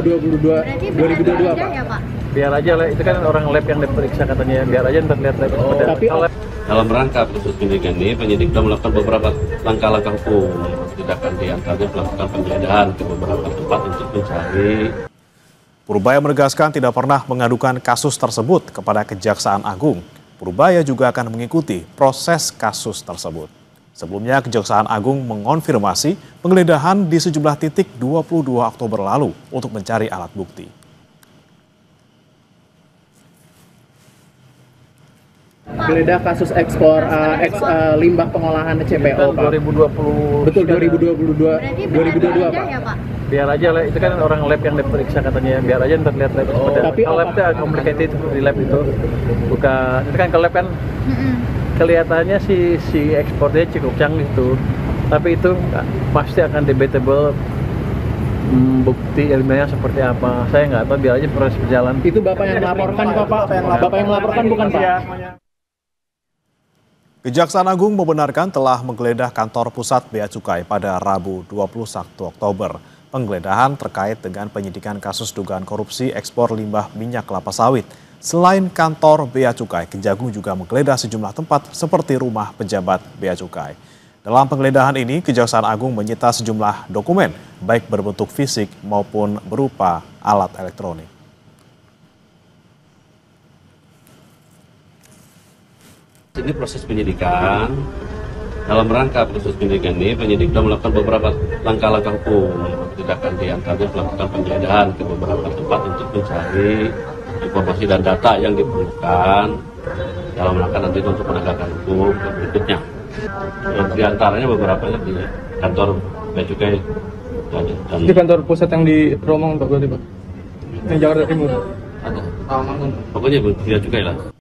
2022 Berarti 2022 Pak. Ya, Pak. Biar aja lah, itu kan orang lab yang diperiksa katanya, biar aja ntar lihat lab. Tapi dalam rangka proses penyidikan ini, penyidik sudah melakukan beberapa langkah-langkah hukum. Tindakan diantaranya melakukan penggeledahan ke beberapa tempat untuk mencari. Purbaya menegaskan tidak pernah mengadukan kasus tersebut kepada Kejaksaan Agung. Purbaya juga akan mengikuti proses kasus tersebut. Sebelumnya, Kejaksaan Agung mengonfirmasi penggeledahan di sejumlah titik 22 Oktober lalu untuk mencari alat bukti. geledah kasus ekspor limbah pengolahan CPO Pak. 2020. Betul 2022 Berarti 2022 Pak. Ya, Pak. Biar aja lah, itu kan orang lab yang diperiksa katanya, biar aja ntar lihat lab. Tapi kalau lab itu complicated di lab itu, bukan itu kan ke lab kan kelihatannya si ekspornya cukup canggih tuh, tapi itu pasti akan debatable. Bukti ilmiahnya seperti apa, saya nggak tahu, biar aja proses berjalan. Itu Bapak yang melaporkan kok Pak? Bapak yang melaporkan bukan Pak? Kejaksaan Agung membenarkan telah menggeledah kantor pusat Bea Cukai pada Rabu 21 Oktober. Penggeledahan terkait dengan penyidikan kasus dugaan korupsi ekspor limbah minyak kelapa sawit. Selain kantor Bea Cukai, Kejagung juga menggeledah sejumlah tempat seperti rumah pejabat Bea Cukai. Dalam penggeledahan ini, Kejaksaan Agung menyita sejumlah dokumen, baik berbentuk fisik maupun berupa alat elektronik. Ini proses penyidikan. Dalam rangka proses penyidikan ini, penyidik sudah melakukan beberapa langkah-langkah hukum. Tindakan diantaranya melakukan penggeledahan ke beberapa tempat untuk mencari informasi dan data yang diperlukan dalam rangka nanti untuk penegakan hukum berikutnya. Di antaranya beberapa di kantor Bea Cukai dan di kantor pusat yang di Romong Pak berarti Pak, yang Jakarta Timur. ada. Pokoknya Bea Cukai lah.